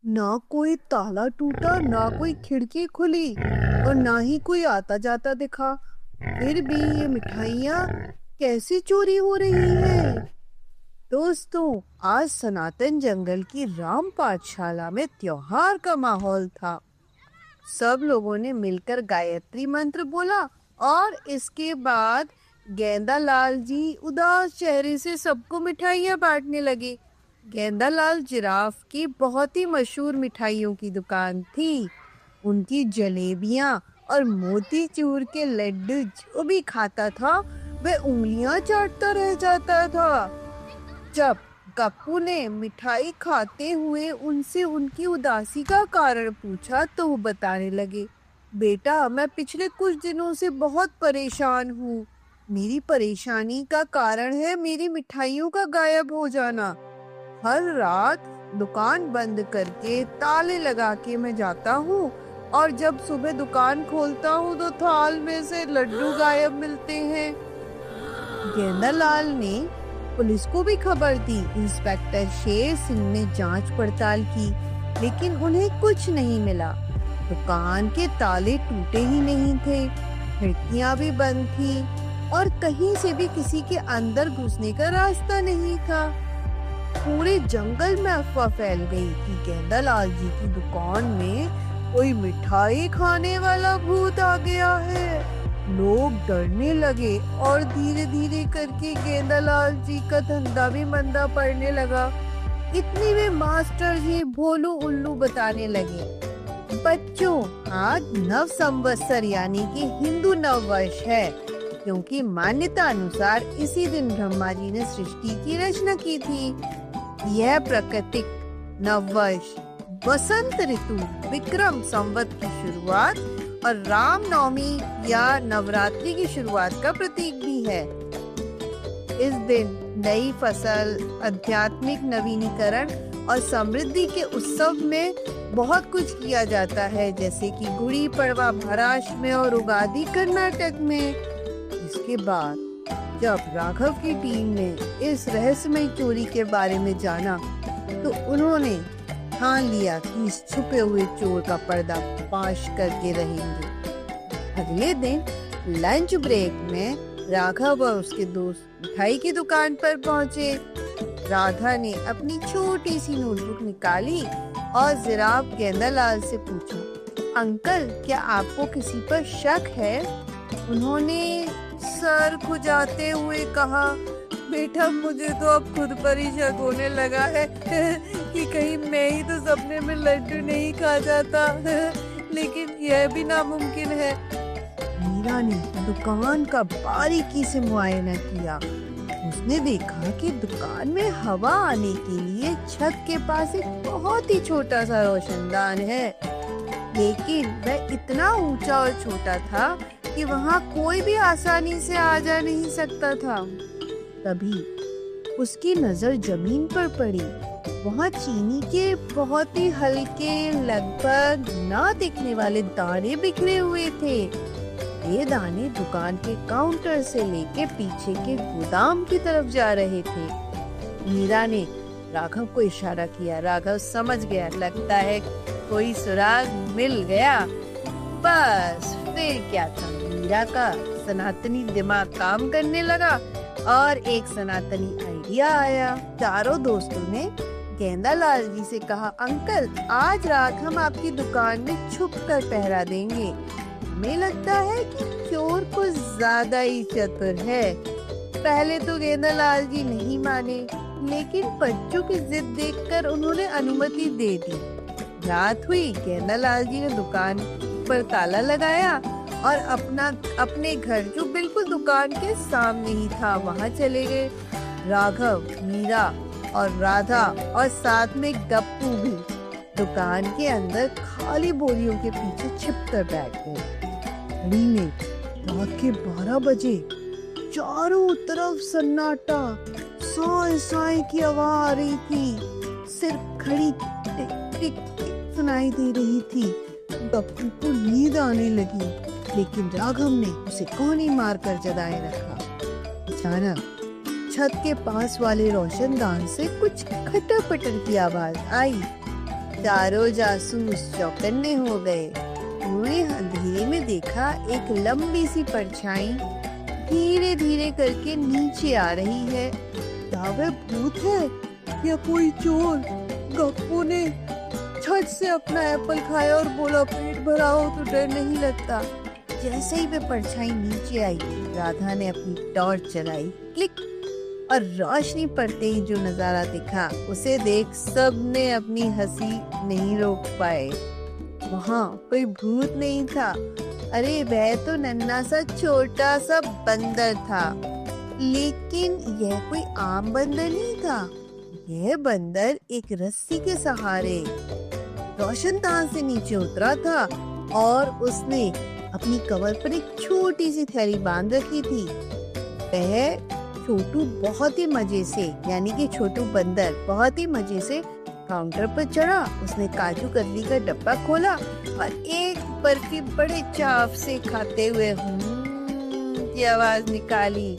ना कोई ताला टूटा, ना कोई खिड़की खुली और ना ही कोई आता जाता दिखा। फिर भी ये मिठाइयाँ कैसे चोरी हो रही हैं? दोस्तों, आज सनातन जंगल की राम पाठशाला में त्योहार का माहौल था। सब लोगों ने मिलकर गायत्री मंत्र बोला और इसके बाद गेंदा लाल जी उदास चेहरे से सबको मिठाइयाँ बांटने लगे। गेंदा लाल जिराफ की बहुत ही मशहूर मिठाइयों की दुकान थी। उनकी जलेबियाँ और मोतीचूर के लड्डू जो भी खाता था वह उंगलियां चाटता रह जाता था। जब गप्पू ने मिठाई खाते हुए उनसे उनकी उदासी का कारण पूछा तो वो बताने लगे, बेटा मैं पिछले कुछ दिनों से बहुत परेशान हूँ। मेरी परेशानी का कारण है मेरी मिठाइयों का गायब हो जाना। हर रात दुकान बंद करके ताले लगा के मैं जाता हूँ और जब सुबह दुकान खोलता हूँ तो थाल में से लड्डू गायब मिलते हैं। गेंदालाल ने पुलिस को भी खबर दी। इंस्पेक्टर शेर सिंह ने जांच पड़ताल की, लेकिन उन्हें कुछ नहीं मिला। दुकान के ताले टूटे ही नहीं थे, खिड़कियां भी बंद थी और कहीं से भी किसी के अंदर घुसने का रास्ता नहीं था। पूरे जंगल में अफवाह फैल गई कि गेंदालाल जी की दुकान में कोई मिठाई खाने वाला भूत आ गया है। लोग डरने लगे और धीरे धीरे करके गेंदालाल जी का धंधा भी मंदा पड़ने लगा। इतनी में मास्टर जी भोलू उल्लू बताने लगे, बच्चों आज नव संवत्सर यानी कि हिंदू नव वर्ष है, क्योंकि मान्यता अनुसार इसी दिन ब्रह्मा जी ने सृष्टि की रचना की थी। यह प्राकृतिक नव वर्ष वसंत ऋतु विक्रम संवत की शुरुआत और रामनवमी या नवरात्रि की शुरुआत का प्रतीक भी है। इस दिन नई फसल, आध्यात्मिक नवीनीकरण और समृद्धि के उत्सव में बहुत कुछ किया जाता है, जैसे कि गुड़ी पड़वा महाराष्ट्र में और उगादी कर्नाटक में। इसके बाद जब राघव की टीम ने इस रहस्यमय चोरी के बारे में जाना तो उन्होंने ठान लिया कि इस छुपे हुए चोर का पर्दाफाश करके रहेंगे। अगले दिन लंच ब्रेक में राघव और उसके दोस्त मिठाई की दुकान पर पहुंचे। राधा ने अपनी छोटी सी नोटबुक निकाली और जिराफ गेंदालाल से पूछा, अंकल क्या आपको किसी पर शक है? उन्होंने सर खुजाते हुए कहा, बेटा मुझे तो अब खुद पर ही शक होने लगा है कि कहीं मैं ही तो सपने में लड्डू नहीं खा जाता, लेकिन यह भी नामुमकिन है। मीरा ने दुकान का बारीकी से मुआयना किया। उसने देखा कि दुकान में हवा आने के लिए छत के पास एक बहुत ही छोटा सा रोशनदान है, लेकिन वह इतना ऊंचा और छोटा था कि वहाँ कोई भी आसानी से आ जा नहीं सकता था। तभी उसकी नजर जमीन पर पड़ी। वहाँ चीनी के बहुत ही हल्के, लगभग ना दिखने वाले दाने बिखरे हुए थे। ये दाने दुकान के काउंटर से लेके पीछे के गोदाम की तरफ जा रहे थे। मीरा ने राघव को इशारा किया। राघव समझ गया, लगता है कोई सुराग मिल गया। बस फिर क्या था, मीरा का सनातनी दिमाग काम करने लगा और एक सनातनी आइडिया आया। चारों दोस्तों ने गेंदालाल जी से कहा, अंकल आज रात हम आपकी दुकान में छुप कर पहरा देंगे। हमें लगता है कि चोर कुछ ज्यादा ही चतुर है। पहले तो गेंदालाल जी नहीं माने, लेकिन बच्चों की जिद देखकर उन्होंने अनुमति दे दी। रात हुई, गेंदालाल जी ने दुकान पर ताला लगाया और अपने घर जो बिल्कुल दुकान के सामने ही था वहाँ चले गए। राघव, मीरा और राधा और साथ में गप्पू भी दुकान के अंदर खाली बोरियों के पीछे छिपकर बैठ गए। घड़ी में रात के 12 बजे। चारों तरफ सन्नाटा, साए साए की आवाज आ रही थी। सिर्फ घड़ी टिक टिक टिक सुनाई दे रही थी। गप्पू को नींद आने लगी, लेकिन राघव ने उसे कोनी मारकर जगाए रखा। अचानक छत के पास वाले रोशनदान से कुछ खटर पटर की आवाज आई। चारों जासूस चौकन्ने हो गए। उन्होंने अंधेरे में देखा एक लंबी सी परछाई धीरे धीरे करके नीचे आ रही है। क्या वह भूत है या कोई चोर? गप्पू ने छट से अपना एप्पल खाया और बोला, पेट भरा हो तो डर नहीं लगता। जैसे ही वह परछाई नीचे आई, राधा ने अपनी टॉर्च चलाई, क्लिक, और रोशनी पड़ते ही जो नजारा दिखा उसे देख सबने अपनी हंसी नहीं रोक पाए। वहाँ कोई भूत नहीं था, अरे वह तो नन्हा सा छोटा सा बंदर था। लेकिन यह कोई आम बंदर नहीं था। यह बंदर एक रस्सी के सहारे रोशनदान से नीचे उतरा था और उसने अपनी कमर पर एक छोटी सी थैली बांध रखी थी। वह छोटू बहुत ही मजे से, यानी कि छोटू बंदर बहुत ही मजे से काउंटर पर चढ़ा। उसने काजू कतली का डब्बा खोला और एक बर्फी बड़े चाव से खाते हुए की आवाज निकाली।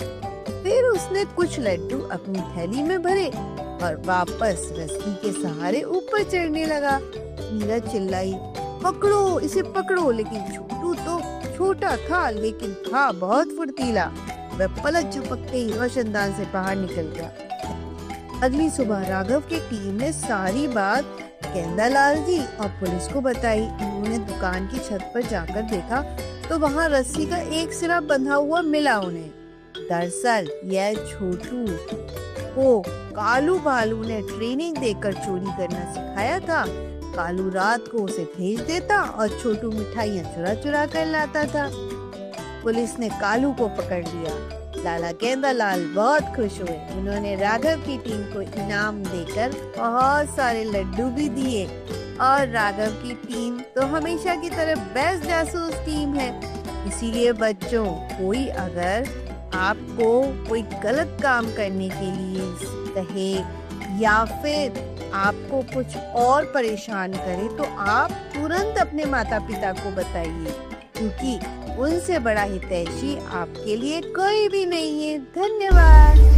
फिर उसने कुछ लड्डू अपनी थैली में भरे और वापस रस्सी के सहारे ऊपर चढ़ने लगा। मीरा चिल्लाई, पकड़ो इसे पकड़ो, लेकिन छोटू तो छोटा था लेकिन था बहुत फुर्तीला। वह पलक झपकते ही रोशनदान से बाहर निकल गया। अगली सुबह राघव की टीम ने सारी बात गेंदालाल जी और पुलिस को बताई। उन्होंने दुकान की छत पर जाकर देखा तो वहाँ रस्सी का एक सिरा बंधा हुआ मिला उन्हें। दरअसल यह छोटू को कालू भालू ने ट्रेनिंग देकर चोरी करना सिखाया था। कालू रात को उसे भेज देता और छोटू मिठाइयाँ चुरा चुरा कर लाता था। पुलिस ने कालू को पकड़ लिया। लाला गेंदालाल बहुत खुश हुए। उन्होंने राघव की टीम को इनाम देकर बहुत सारे लड्डू भी दिए। और राघव की टीम तो हमेशा की तरह बेस्ट जासूस टीम है। इसीलिए बच्चों, कोई अगर आपको कोई गलत काम करने के लिए कहे या फिर आपको कुछ और परेशान करे तो आप तुरंत अपने माता पिता को बताइए, क्योंकि उनसे बड़ा हितैषी आपके लिए कोई भी नहीं है। धन्यवाद।